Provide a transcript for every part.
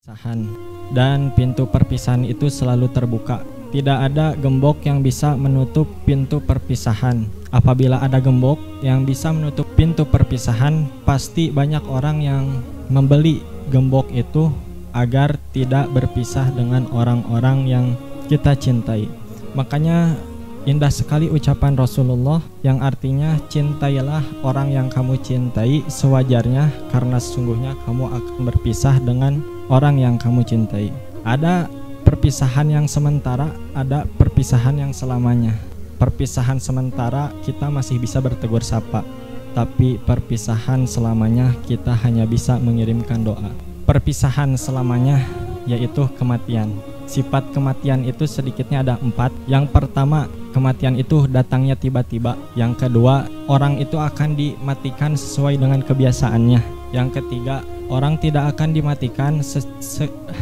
perpisahan, dan pintu perpisahan itu selalu terbuka. Tidak ada gembok yang bisa menutup pintu perpisahan. Apabila ada gembok yang bisa menutup pintu perpisahan, pasti banyak orang yang membeli gembok itu agar tidak berpisah dengan orang-orang yang kita cintai. Makanya indah sekali ucapan Rasulullah yang artinya cintailah orang yang kamu cintai sewajarnya, karena sesungguhnya kamu akan berpisah dengan orang yang kamu cintai. Ada perpisahan yang sementara, ada perpisahan yang selamanya. Perpisahan sementara kita masih bisa bertegur sapa, tapi perpisahan selamanya kita hanya bisa mengirimkan doa. Perpisahan selamanya yaitu kematian. Sifat kematian itu sedikitnya ada 4. Yang pertama, kematian itu datangnya tiba-tiba. Yang kedua, orang itu akan dimatikan sesuai dengan kebiasaannya. Yang ketiga, orang tidak akan dimatikan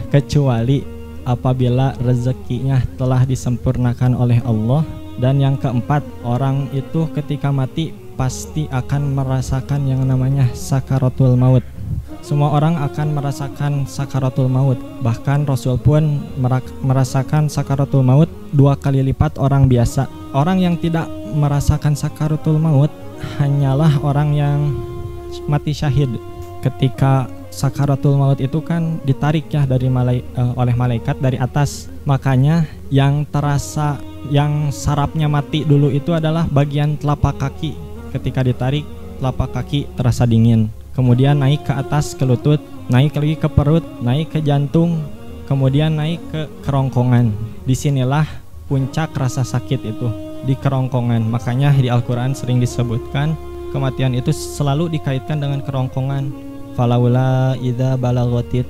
kecuali apabila rezekinya telah disempurnakan oleh Allah. Dan yang keempat, orang itu ketika mati pasti akan merasakan yang namanya sakaratul maut. Semua orang akan merasakan sakaratul maut. Bahkan Rasul pun merasakan sakaratul maut 2 kali lipat orang biasa. Orang yang tidak merasakan sakaratul maut hanyalah orang yang mati syahid. Ketika sakaratul maut itu kan ditarik ya dari oleh malaikat dari atas. Makanya yang terasa, yang sarapnya mati dulu itu adalah bagian telapak kaki. Ketika ditarik, telapak kaki terasa dingin. Kemudian naik ke atas ke lutut, naik lagi ke perut, naik ke jantung, kemudian naik ke kerongkongan. Disinilah puncak rasa sakit itu, di kerongkongan. Makanya di Al-Quran sering disebutkan kematian itu selalu dikaitkan dengan kerongkongan. Falaula idza balagatil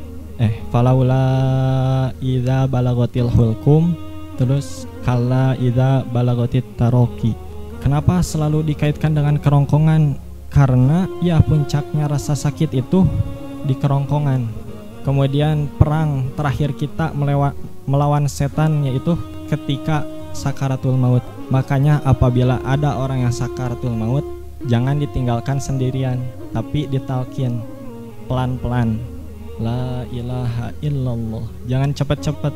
hulkum, terus kalla idza balagatit taroki. Kenapa selalu dikaitkan dengan kerongkongan? Karena ya puncaknya rasa sakit itu di kerongkongan. Kemudian perang terakhir kita melawan setan yaitu ketika sakaratul maut. Makanya apabila ada orang yang sakaratul maut, jangan ditinggalkan sendirian, tapi ditalkin pelan-pelan. La ilaha illallah. Jangan cepet-cepet.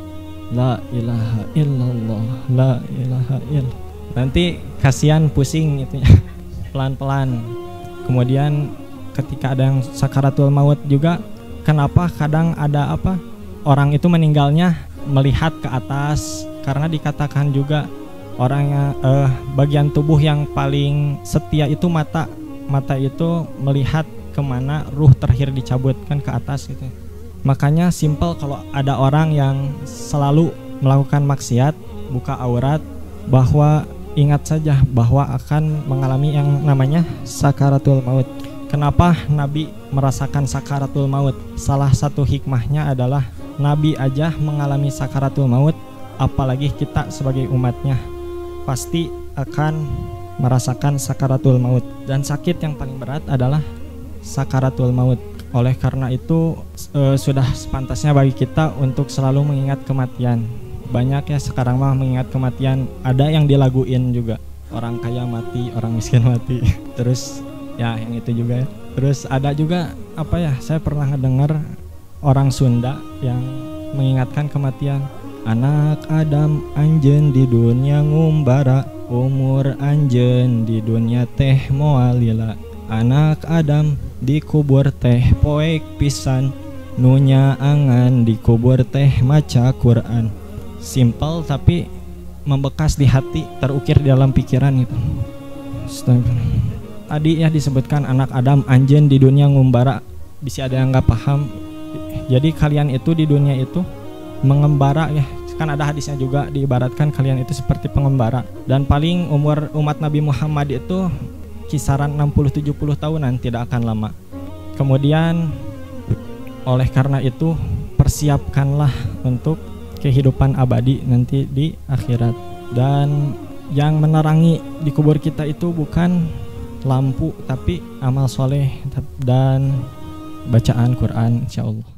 La ilaha illallah. La ilaha illallah. Nanti kasihan pusing itu ya. Pelan-pelan. Kemudian ketika ada yang sakaratul maut juga, kenapa kadang ada orang itu meninggalnya melihat ke atas? Karena dikatakan juga orangnya bagian tubuh yang paling setia itu mata. Mata itu melihat kemana ruh terakhir dicabut, kan ke atas gitu. Makanya simple kalau ada orang yang selalu melakukan maksiat, buka aurat, bahwa ingat saja bahwa akan mengalami yang namanya sakaratul maut. Kenapa Nabi merasakan sakaratul maut? Salah satu hikmahnya adalah Nabi aja mengalami sakaratul maut, apalagi kita sebagai umatnya pasti akan merasakan sakaratul maut. Dan sakit yang paling berat adalah sakaratul maut. Oleh karena itu sudah sepantasnya bagi kita untuk selalu mengingat kematian. Banyak ya sekarang mah mengingat kematian, ada yang dilaguin juga, orang kaya mati, orang miskin mati. Terus ya yang itu juga ya. Terus ada juga saya pernah ngedengar orang Sunda yang mengingatkan kematian. Anak Adam anjeun di dunia ngumbara, umur anjeun di dunia teh moalila. Anak Adam dikubur teh poek pisan, nunya angan dikubur teh maca Quran. Simple tapi membekas di hati, terukir di dalam pikiran gitu. Tadi ya disebutkan anak Adam anjeun di dunia ngumbara. Bisa ada yang nggak paham. Jadi kalian itu di dunia itu mengembara ya. Kan ada hadisnya juga diibaratkan kalian itu seperti pengembara. Dan paling umur umat Nabi Muhammad itu kisaran 60-70 tahunan, tidak akan lama. Kemudian oleh karena itu persiapkanlah untuk kehidupan abadi nanti di akhirat. Dan yang menerangi di kubur kita itu bukan lampu, tapi amal soleh dan bacaan Quran, insyaallah.